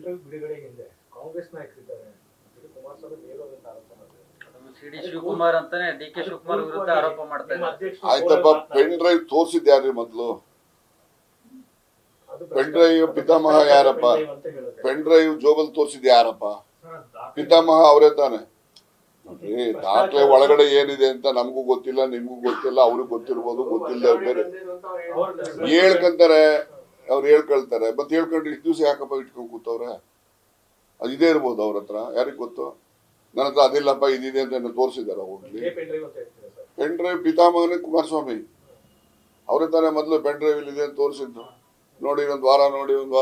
Pen drive ಬಿಡುಗಡೆ ಹಿಂದೆ ಕಾಂಗ್ರೆಸ್ ನಾಯಕರಿದ್ದಾರೆ, ಕುಮಾರಸ್ವಾಮಿ ಬೇರೆಯವರಂತ ಆರೋಪ ಮಾಡ್ತಾರೆ. ಸಿಡಿ ಶಿವಕುಮಾರ್ ಅಂತಾನೆ ಡಿ.ಕೆ. ಶಿವಕುಮಾರ್ ವಿರುದ್ಧ ಆರೋಪ ಮಾಡ್ತಾ ಇದ್ದಾರೆ. ಆಯ್ತಪ್ಪ, ಪೆನ್ ಡ್ರೈವ್ ತೋರಿಸಿದ್ಯಾರ್ರಿ ಮೊದಲು? ಪೆನ್ ಡ್ರೈವ್ ಪಿತಾಮಹ ಯಾರಪ್ಪ? ಪೆನ್ ಡ್ರೈವ್ ಜೋಬಲ್ ತೋರಿಸಿದ್ ಯಾರಪ್ಪ? ಪಿತಾಮಹ ಅವರೇ ತಾನೆ. ನೋಡ್ರಿ, ದಾಖಲೆ ಒಳಗಡೆ ಏನಿದೆ ಅಂತ ನಮಗೂ ಗೊತ್ತಿಲ್ಲ, ನಿಮ್ಗೂ ಗೊತ್ತಿಲ್ಲ, ಅವ್ರಿಗೆ ಗೊತ್ತಿರ್ಬೋದು, ಗೊತ್ತಿಲ್ಲ. ಬೇರೆ ಹೇಳ್ಕಂತಾರೆ, ಅವ್ರು ಹೇಳ್ಕೊಳ್ತಾರೆ. ಮತ್ತೆ ಹೇಳ್ಕೊಂಡು ಇಷ್ಟು ದಿವಸ ಯಾಕಪ್ಪ ಇಟ್ಕೊಂಡು ಕೂತವ್ರೆ? ಅದಿದೆ ಇರ್ಬೋದು ಅವ್ರ ಹತ್ರ, ಯಾರಿಗ್ ಗೊತ್ತು? ನನ್ನ ಹತ್ರ ಅದಿಲ್ಲಪ್ಪ, ಇದಿದೆ ಅಂತ ತೋರಿಸಿದಾರ. ಹೋಗ್ಲಿ, ಪೆನ್ ಡ್ರೈವ್ ಪಿತಾಮಹನೇ ಕುಮಾರಸ್ವಾಮಿ ಅವರೇ ತಾನೆ ಮೊದಲು ಪೆನ್ ಡ್ರೈವ್ ಇಲ್ಲಿದೆ ಅಂತ ತೋರಿಸಿದ್ದು. ನೋಡಿ, ಒಂದು ವಾರ ನೋಡಿ, ಒಂದು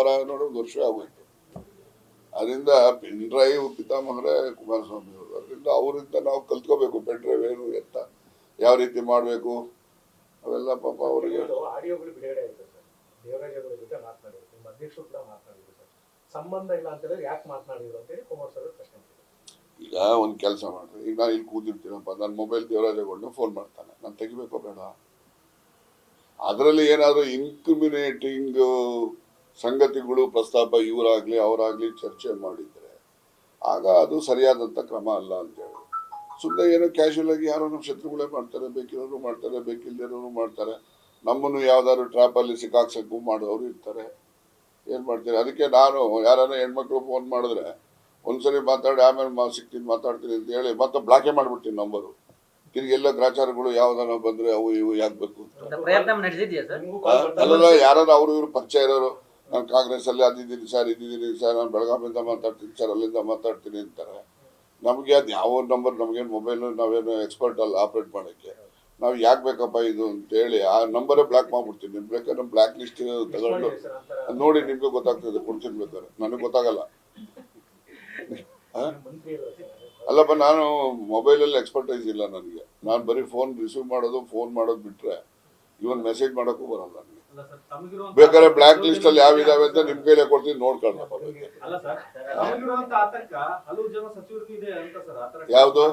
ವರ್ಷ ಆಗೋಯ್ತು. ಅದರಿಂದ ಪೆನ್ ಡ್ರೈವ್ ಪಿತಾಮಹರೇ ಕುಮಾರಸ್ವಾಮಿ ಅವರು. ಅದರಿಂದ ಅವರಿಂದ ನಾವು ಕಲ್ತ್ಕೋಬೇಕು ಪೆನ್ ಡ್ರೈವ್ ಏನು ಎತ್ತ, ಯಾವ ರೀತಿ ಮಾಡಬೇಕು ಅವೆಲ್ಲ. ಪಾಪ ಅವರಿಗೆ ಆಡಿಯೋಗಳು ಬಿಡುಗಡೆ ಆಯ್ತು ಸರ್, ದೇವರಾಜ್ ಅವರ ಜೊತೆ ಮಾತನಾಡಿದ್ರು, ನಿಮ್ಮ ಅಧ್ಯಕ್ಷರು ಕೂಡ ಮಾತನಾಡಿದ್ರು ಸರ್. ಸಂಬಂಧ ಇಲ್ಲ ಅಂತ ಹೇಳಿದ್ರೆ ಯಾಕೆ ಮಾತನಾಡಿದ್ರು ಅಂತೇಳಿ ಕುಮಾರಸ್ವಾಮಿ ಪ್ರಶ್ನೆ ಮಾಡಿದ್ರು. ಈಗ ಒಂದು ಕೆಲಸ ಮಾಡ್ರಿ, ಈಗ ನಾನು ಇಲ್ಲಿ ಕೂತಿರ್ತೀನಪ್ಪ, ನನ್ನ ಮೊಬೈಲ್ ದೇವರಾಜಗೌಡನ ಫೋನ್ ಮಾಡ್ತಾನೆ, ನಾನು ತೆಗಿಬೇಕೋ ಬೇಡ? ಅದರಲ್ಲಿ ಏನಾದರೂ ಇನ್ಕ್ರಿಮಿನೇಟಿಂಗ್ ಸಂಗತಿಗಳು ಪ್ರಸ್ತಾಪ ಇವರಾಗ್ಲಿ ಅವರಾಗ್ಲಿ ಚರ್ಚೆ ಮಾಡಿದ್ರೆ ಆಗ ಅದು ಸರಿಯಾದಂಥ ಕ್ರಮ ಅಲ್ಲ ಅಂತೇಳಿ. ಸುಮ್ಮನೆ ಏನೋ ಕ್ಯಾಶುವಲ್ ಆಗಿ ಯಾರೋ ನಮ್ಮ ಶತ್ರುಗಳೇ ಮಾಡ್ತಾರೆ, ಬೇಕಿರೋರು ಮಾಡ್ತಾರೆ, ಬೇಕಿಲ್ದಿರೋರು ಮಾಡ್ತಾರೆ. ನಮ್ಮನ್ನು ಯಾವ್ದಾದ್ರು ಟ್ರ್ಯಾಪಲ್ಲಿ ಸಿಕ್ಕಾಕ್ಸಕ್ಕೂ ಮಾಡೋರು ಇರ್ತಾರೆ. ಏನು ಮಾಡ್ತೀರಿ? ಅದಕ್ಕೆ ನಾನು ಯಾರನ್ನ ಹೆಣ್ಮಕ್ಳು ಫೋನ್ ಮಾಡಿದ್ರೆ ಒಂದ್ಸರಿ ಮಾತಾಡಿ ಆಮೇಲೆ ಸಿಗ್ತೀನಿ ಮಾತಾಡ್ತೀನಿ ಅಂತ ಹೇಳಿ ಮತ್ತೆ ಬ್ಲಾಕೇ ಮಾಡ್ಬಿಡ್ತೀನಿ ನಂಬರು. ತಿರ್ಗಿ ಎಲ್ಲ ಗ್ರಾಚಾರಗಳು ಯಾವ್ದಾರ ಬಂದ್ರೆ ಅವು ಇವು ಯಾಕಬೇಕು ಅಲ್ಲ. ಯಾರು ಅವರು ಇವರು ಪರಿಚಯ ಇರೋರು, ನಾನು ಕಾಂಗ್ರೆಸ್ ಅಲ್ಲಿ ಅದಿದ್ದೀನಿ ಸರ್, ನಾನು ಬೆಳಗಾವಿಯಿಂದ ಮಾತಾಡ್ತೀನಿ ಸರ್, ಅಲ್ಲಿಂದ ಮಾತಾಡ್ತೀನಿ ಅಂತಾರೆ. ನಮಗೆ ಅದು ಯಾವ ನಂಬರ್, ನಮಗೇನು ಮೊಬೈಲ್ ನಾವೇನು ಎಕ್ಸ್ಪರ್ಟ್ ಅಲ್ಲ ಆಪ್ರೇಟ್ ಮಾಡೋಕ್ಕೆ. ನಾವು ಯಾಕೆ ಬೇಕಪ್ಪ ಇದು ಅಂತೇಳಿ ಆ ನಂಬರೇ ಬ್ಲಾಕ್ ಮಾಡ್ಬಿಡ್ತೀನಿ. ನಿಮ್ಗೆ ಬೇಕಾದ್ರೆ ನಮ್ಮ ಬ್ಲಾಕ್ ಲಿಸ್ಟ್ ತಗೊಂಡು ನೋಡಿ, ನಿಮ್ಗೆ ಗೊತ್ತಾಗ್ತದೆ, ಕೊಡ್ತೀನಿ ಬೇಕಾದ್ರೆ. ನನಗೆ ಗೊತ್ತಾಗಲ್ಲ. ಅಲ್ಲಪ್ಪ, ನಾನು ಮೊಬೈಲಲ್ಲಿ ಎಕ್ಸ್ಪರ್ಟೈಸ್ ಇಲ್ಲ ನನಗೆ. ನಾನು ಬರೀ ಫೋನ್ ರಿಸೀವ್ ಮಾಡೋದು ಬಿಟ್ರೆ ಇವನ್ ಮೆಸೇಜ್ ಮಾಡೋಕ್ಕೂ ಬರಲ್ಲ ನನಗೆ. ಬೇಕಾದ್ರೆ ಬ್ಲಾಕ್ ಲಿಸ್ಟ್ ಅಲ್ಲಿ ಯಾವ ಇದಾವೆ ಅಂತ ನಿಮ್ ಕೈಲೇ ಕೊಡ್ತೀನಿ, ನೋಡ್ಕೊಳ್ಳಪ್ಪ. ಯಾವ್ದು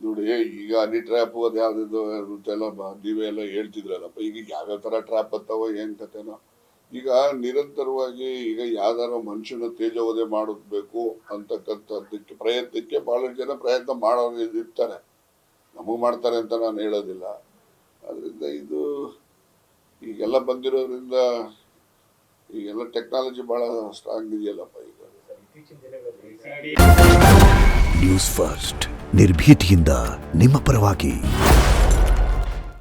ನೋಡಿ, ಈಗ ಹನಿ ಟ್ರ್ಯಾಪ್ ಅದು ಯಾವ್ದು ಅಂತೆಲ್ಲ ನೀವೆಲ್ಲ ಹೇಳ್ತಿದ್ರಲ್ಲಪ್ಪ. ಈಗ ಯಾವ್ಯಾವ ತರ ಟ್ರ್ಯಾಪ್ ಬರ್ತಾವ ಏನ್ ಕತೆನೋ. ಈಗ ನಿರಂತರವಾಗಿ ಈಗ ಯಾವ್ದಾರ ಮನುಷ್ಯನ ತೇಜೋವಧೆ ಮಾಡಬೇಕು ಅಂತಕ್ಕಂಥದ್ದಕ್ಕೆ ಪ್ರಯತ್ನಕ್ಕೆ ಬಹಳಷ್ಟು ಜನ ಪ್ರಯತ್ನ ಮಾಡೋರು ಇರ್ತಾರೆ. ನಮಗೂ ಮಾಡ್ತಾರೆ ಅಂತ ನಾನು ಹೇಳೋದಿಲ್ಲ. ಅದರಿಂದ ಇದು ಈಗೆಲ್ಲ ಬಂದಿರೋದ್ರಿಂದ ಈಗೆಲ್ಲ ಟೆಕ್ನಾಲಜಿ ಬಹಳ ಸ್ಟ್ರಾಂಗ್ ಇದೆಯಲ್ಲಪ್ಪ ಈಗ. ನ್ಯೂಸ್ ಫಸ್ಟ್ ನಿರ್ಭೀತಿಯಿಂದ ನಿಮ್ಮ ಪರವಾಗಿ.